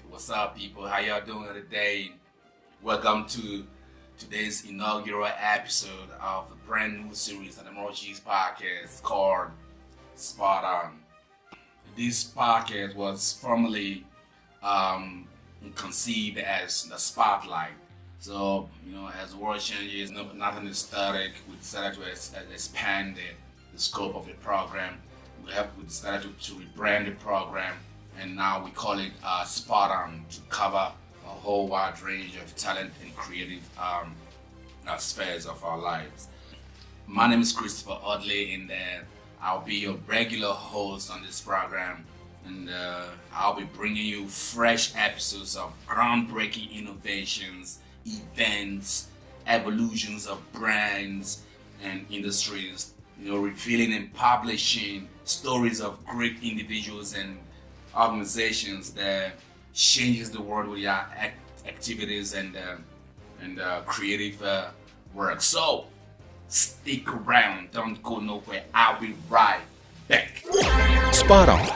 What's up, people? How y'all doing today? Welcome to today's inaugural episode of the brand new series on the Morgeez podcast called Spot On. This podcast was formerly conceived as the Spotlight. So, as the world changes, nothing is static. We decided to expand the scope of the program. We decided to rebrand the program, and now we call it Spot On to cover a whole wide range of talent and creative spheres of our lives. My name is Christopher Audley, and I'll be your regular host on this program, and I'll be bringing you fresh episodes of groundbreaking innovations, events, evolutions of brands and industries, revealing and publishing stories of great individuals and organizations that changes the world with their activities and creative work. So stick around, don't go nowhere. I'll be right back. Spot On.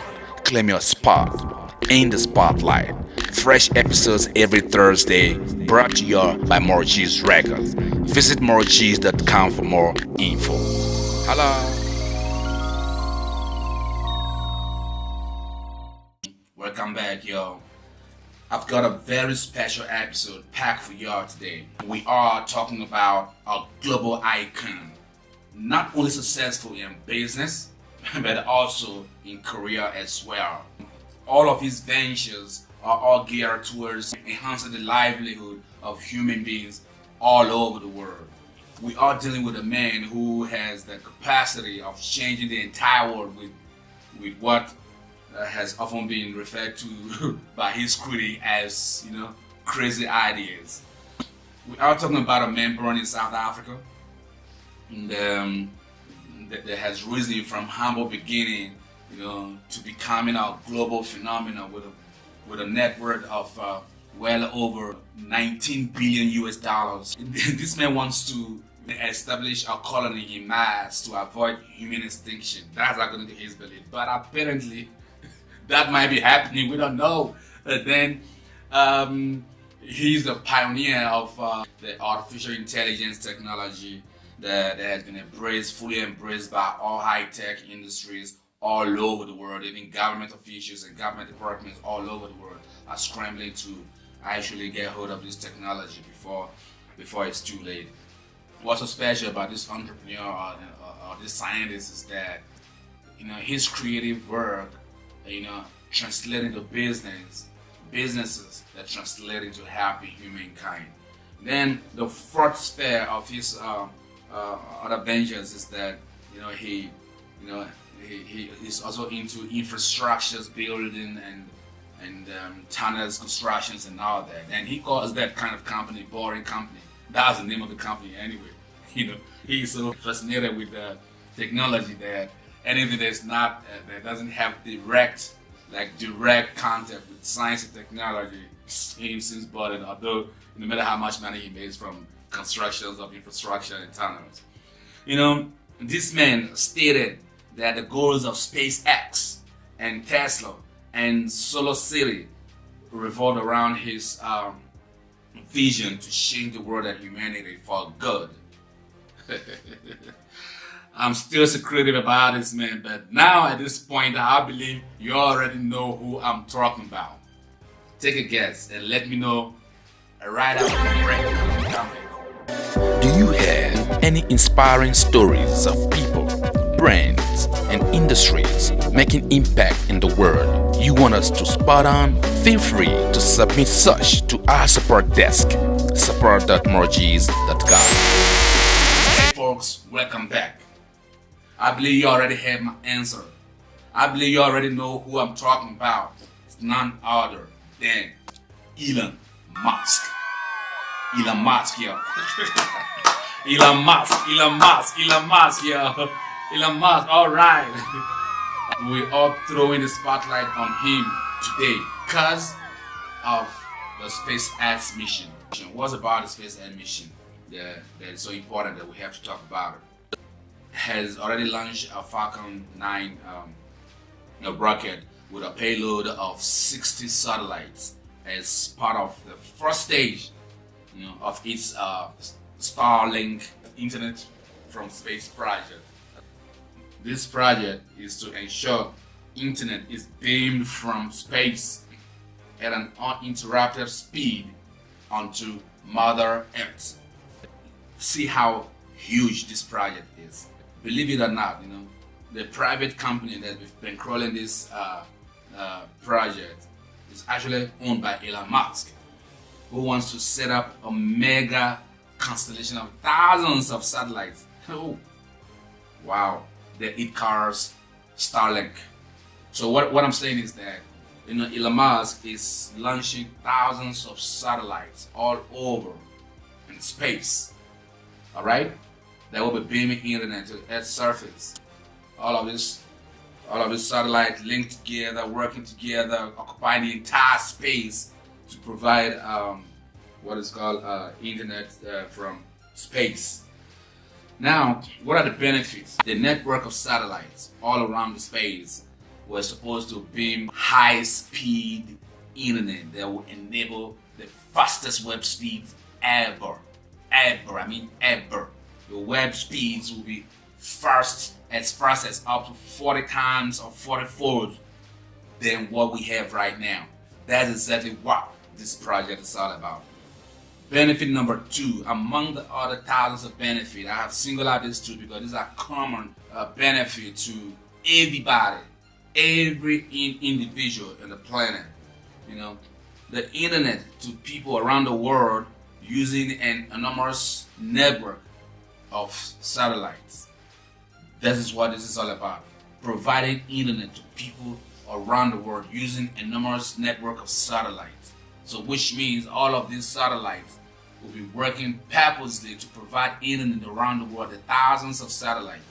Claim your spot in the spotlight. Fresh episodes every Thursday, brought to you by Morgeez Records. Visit morgeez.com for more info. Hello. Welcome back, y'all. I've got a very special episode packed for y'all today. We are talking about a global icon, not only successful in business, but also in career as well. All of his ventures are all geared towards enhancing the livelihood of human beings all over the world. We are dealing with a man who has the capacity of changing the entire world with what has often been referred to by his critic as, crazy ideas. We are talking about a man born in South Africa, and that has risen from humble beginning, to becoming a global phenomenon with a net worth of well over 19 billion US dollars. This man wants to establish a colony in Mars to avoid human extinction. That's according to his belief. But apparently, that might be happening. We don't know. But then he's the pioneer of the artificial intelligence technology that has been fully embraced by all high-tech industries all over the world. Even government officials and government departments all over the world are scrambling to actually get hold of this technology before it's too late. What's so special about this entrepreneur or this scientist is that his creative work translate into businesses that translate into happy humankind. Then the fourth sphere of his other ventures is that he is also into infrastructures building and tunnels constructions and all that. And he calls that kind of company Boring Company. That's the name of the company anyway. He's so fascinated with the technology that anything that doesn't have direct contact with science and technology, he seems bothered. Although no matter how much money he makes from constructions of infrastructure and tunnels, this man stated that the goals of SpaceX and Tesla and Solar City revolved around his vision to change the world and humanity for good. I'm still secretive about this man, but now at this point, I believe you already know who I'm talking about. Take a guess and let me know right after the break. Do you have any inspiring stories of people, brands, and industries making impact in the world you want us to spot on? Feel free to submit such to our support desk, support.morgeez.com. Hey folks, welcome back. I believe you already have my answer. I believe you already know who I'm talking about. It's none other than Elon Musk. Elon Musk, yo. Elon Musk, yo. Elon Musk, alright. We are throwing the spotlight on him today because of the SpaceX mission. What's about the SpaceX mission that is so important that we have to talk about it? has already launched a Falcon 9 rocket with a payload of 60 satellites as part of the first stage, of its StarLink Internet from Space project. This project is to ensure internet is beamed from space at an uninterrupted speed onto Mother Earth. See how huge this project is. Believe it or not, the private company that's been crawling this project is actually owned by Elon Musk, who wants to set up a mega constellation of thousands of satellites. Oh, wow, the Icarus StarLink. So what I'm saying is that Elon Musk is launching thousands of satellites all over in space. All right, that will be beaming internet to Earth's surface. All of this satellites linked together, working together, occupying the entire space to provide what is called internet from space. Now, what are the benefits? The network of satellites all around the space was supposed to beam high-speed internet that will enable the fastest web speeds ever. The web speeds will be as fast as up to 40 times or 40-fold than what we have right now. That's exactly what this project is all about. Benefit number 2, among the other thousands of benefits, I have singled out these 2 because these are common benefit to everybody, every individual on the planet. The internet to people around the world using an enormous network of satellites. This is what this is all about. Providing internet to people around the world using an enormous network of satellites. So which means all of these satellites will be working purposely to provide internet around the world, the thousands of satellites.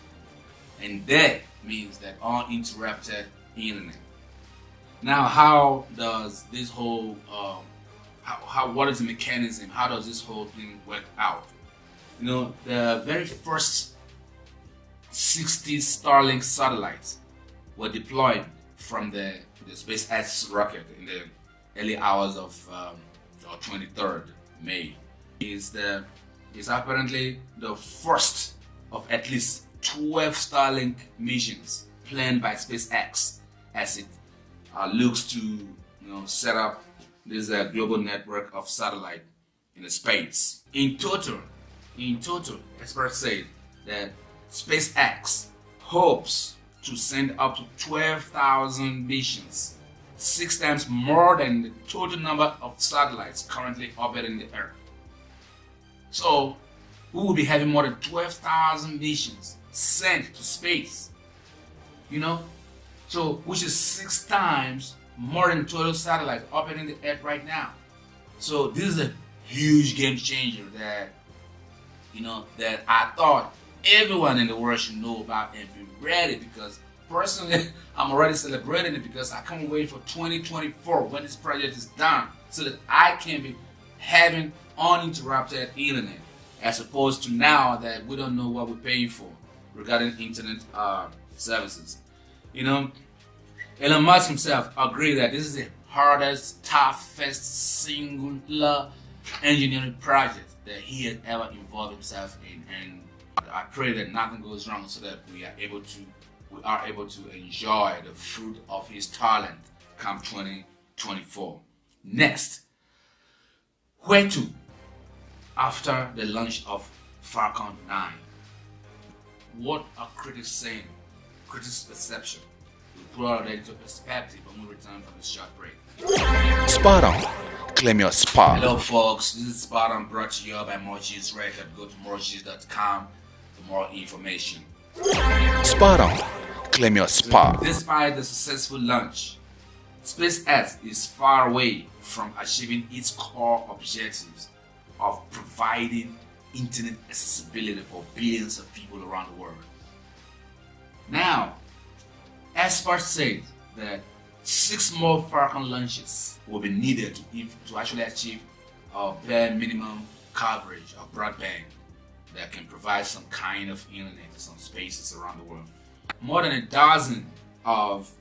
And that means that uninterrupted internet. Now, how does this whole, what is the mechanism? How does this whole thing work out? The very first 60 StarLink satellites were deployed from the SpaceX rocket in the early hours of 23rd May. Is apparently the first of at least 12 Starlink missions planned by SpaceX as it looks to set up this global network of satellite in space. In total, experts say that SpaceX hopes to send up to 12,000 missions, 6 times more than the total number of satellites currently orbiting the Earth. So we will be having more than 12,000 missions sent to space. So which is 6 times more than total satellites orbiting the Earth right now. So this is a huge game changer that that I thought everyone in the world should know about and be ready, because personally I'm already celebrating it because I can't wait for 2024 when this project is done, so that I can be having uninterrupted internet, as opposed to now that we don't know what we're paying for regarding internet services. Elon Musk himself agreed that this is the hardest, toughest, singular engineering project that he has ever involved himself in, and I pray that nothing goes wrong so that we are able to enjoy the fruit of his talent come 2024. Next, where to after the launch of Falcon 9? What are critics saying? Critics' perception. We'll put all that into perspective when we return from this short break. Spot on. Claim your spot. Hello folks, this is Spot On, brought to you by Morgeez Record. Go to morgeez.com for more information. Spot on. Claim your spot. Despite the successful launch, SpaceX is far away from achieving its core objectives of providing internet accessibility for billions of people around the world. Now, experts say that 6 more Falcon launches will be needed to actually achieve bare minimum coverage of broadband that can provide some kind of internet to some spaces around the world. More than a dozen of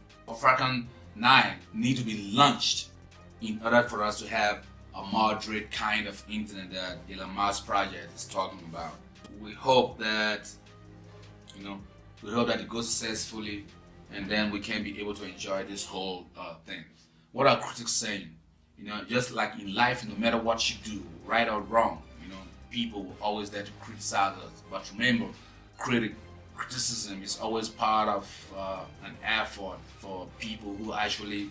Falcon 9 need to be launched in order for us to have a moderate kind of internet that Elon Musk project is talking about. We hope that, it goes successfully, and then we can be able to enjoy this whole thing. What are critics saying? Just like in life, no matter what you do, right or wrong, people will always there to criticize us. But remember, criticism is always part of an effort for people who actually,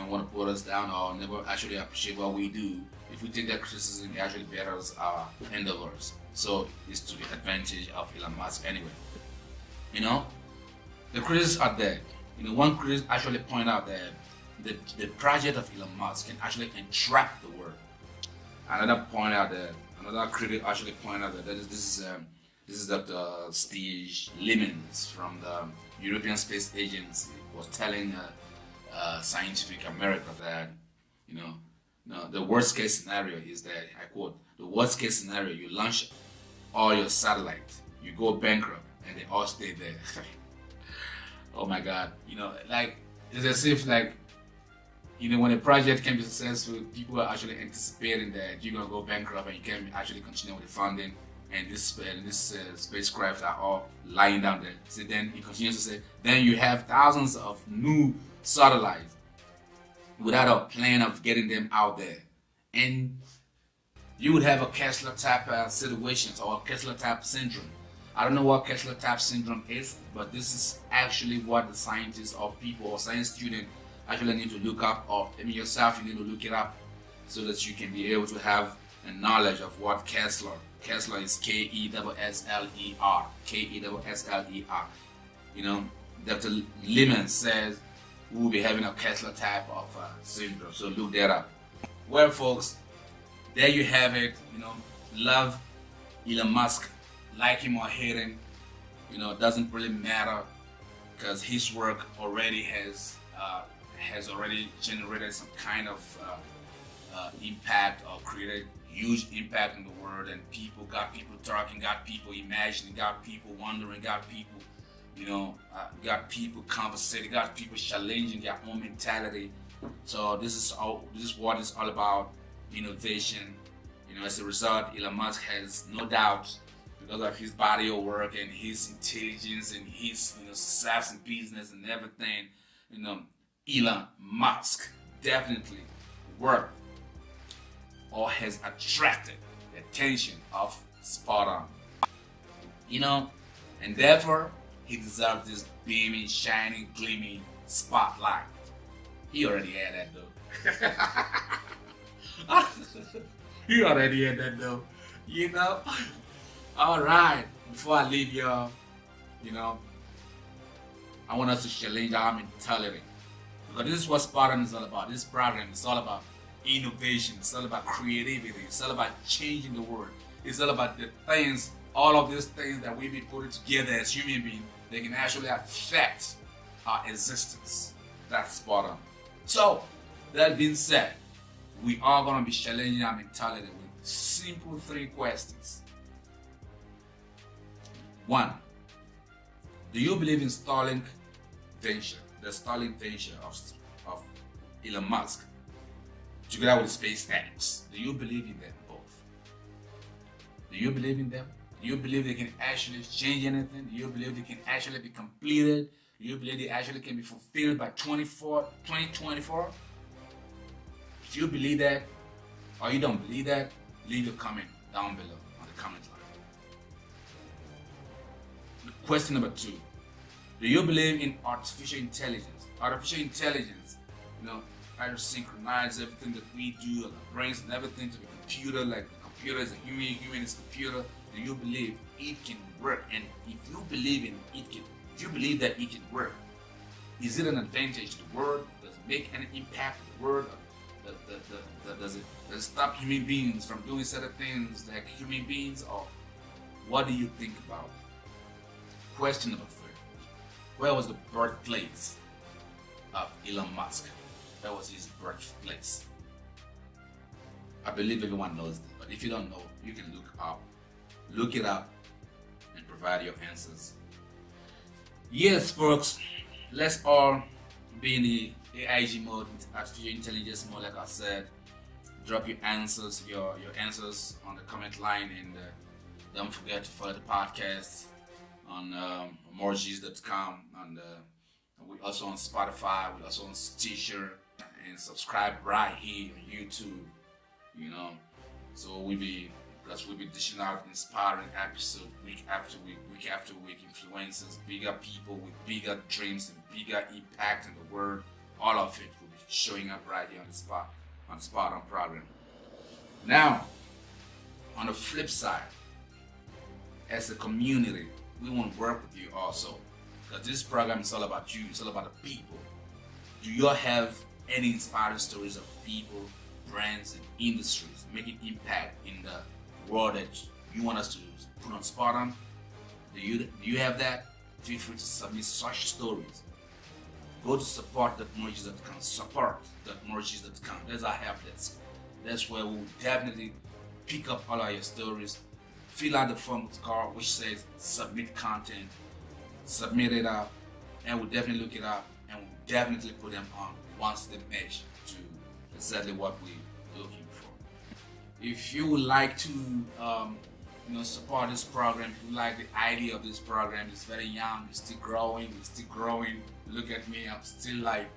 want to put us down or never actually appreciate what we do. If we take that criticism, it actually betters our endeavors. So it's to the advantage of Elon Musk anyway. The critics are there. One critic actually point out that the project of Elon Musk can actually entrap the world. Another critic actually pointed out that this is Dr. Steve Lemons from the European Space Agency was telling Scientific America that the worst case scenario is that, I quote, the worst case scenario, you launch all your satellites, you go bankrupt, and they all stay there. Oh my God, it's as if when a project can be successful, people are actually anticipating that you're gonna go bankrupt and you can actually continue with the funding, and this spacecraft are all lying down there. So then he continues to say, then you have thousands of new satellites without a plan of getting them out there, and you would have a Kessler type situations or a Kessler type syndrome. I don't know what Kessler type syndrome is, but this is actually what the scientists or people or science students actually need to look up, or yourself, you need to look it up so that you can be able to have a knowledge of what Kessler is Kessler, Kessler. Dr. Lemon says we will be having a Kessler type of syndrome, so look that up. Well, folks, there you have it. Love Elon Musk, like him or hate him, doesn't really matter, because his work already has already generated some kind of impact or created huge impact in the world, and got people talking, got people imagining, got people wondering, got people conversating, got people challenging their own mentality. So this is what it's all about, innovation. As a result, Elon Musk has no doubt, because of his body of work and his intelligence and his success in business and everything, Elon Musk definitely worked or has attracted the attention of spot on. And therefore he deserves this beaming, shining, gleaming spotlight. He already had that though. He already had that though. Alright, before I leave y'all, I want us to challenge our mentality. Because this is what Spartan is all about. This program is all about innovation. It's all about creativity. It's all about changing the world. It's all about the things, all of these things that we be putting together as human beings, they can actually affect our existence. That's Spartan. So, that being said, we are going to be challenging our mentality with simple 3 questions. 1. Do you believe in StarLink venture, the StarLink venture of Elon Musk, together with SpaceX? Do you believe in them both? Do you believe in them? Do you believe they can actually change anything? Do you believe they can actually be completed? Do you believe they actually can be fulfilled by 2024? If you believe that, or you don't believe that, leave your comment down below on the comment line. Question number 2. Do you believe in artificial intelligence? Artificial intelligence, try to synchronize everything that we do, like our brains and everything to the computer, like the computer is a human is a computer. Do you believe it can work? And if you believe that it can work, is it an advantage to the world? Does it make any impact to the world? Does it stop human beings from doing certain things like human beings? Or what do you think about it? Question number 3. Where was the birthplace of Elon Musk? Where was his birthplace? I believe everyone knows that, but if you don't know, you can look look it up and provide your answers. Yes, folks, let's all be in the AIG mode, artificial intelligence mode. Like I said, drop your answers, your answers on the comment line, and don't forget to follow the podcast on Morgeez.com, and we also on Spotify, we also on Stitcher, and subscribe right here on YouTube. You know, so we'll be dishing out inspiring episodes week after week, influencers, bigger people with bigger dreams and bigger impact in the world. All of it will be showing up right here on the Spot On program. Now, on the flip side, as a community, we want to work with you also, because this program is all about you. It's all about the people. Do you all have any inspiring stories of people, brands, and industries making impact in the world that you want us to put on Spot On? Do you have that? Feel free to submit such stories. Go to support.morgeez.com, support.morgeez.com. There's our help desk. That's where we'll definitely pick up all of your stories. Fill out the form card which says submit content, submit it out, and we'll definitely look it up, and we'll definitely put them on once they match to exactly what we're looking for. If you would like to support this program, if you like the idea of this program, it's very young, it's still growing. Look at me, I'm still like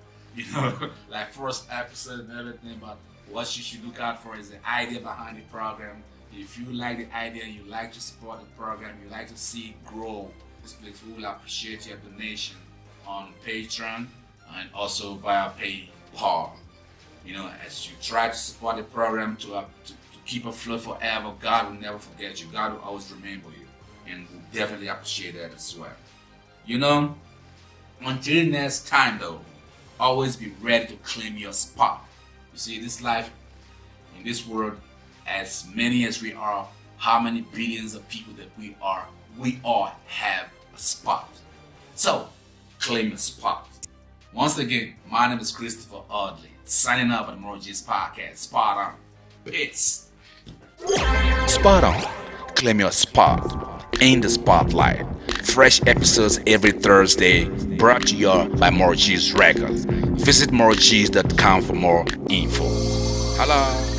first episode and everything, but what you should look out for is the idea behind the program. If you like the idea, you like to support the program, you like to see it grow, this place, we will appreciate your donation on Patreon and also via PayPal. As you try to support the program to keep afloat forever, God will never forget you. God will always remember you, and we'll definitely appreciate that as well. Until next time though, always be ready to claim your spot. You see, this life, in this world, as many as we are, how many billions of people that we are, we all have a spot. So, claim your spot. Once again, my name is Christopher Audley, signing up on the Morgeez podcast. Spot On. Peace. Spot On. Claim your spot in the spotlight. Fresh episodes every Thursday, brought to you by Morgeez Records. Visit Morgeez.com for more info. Hello.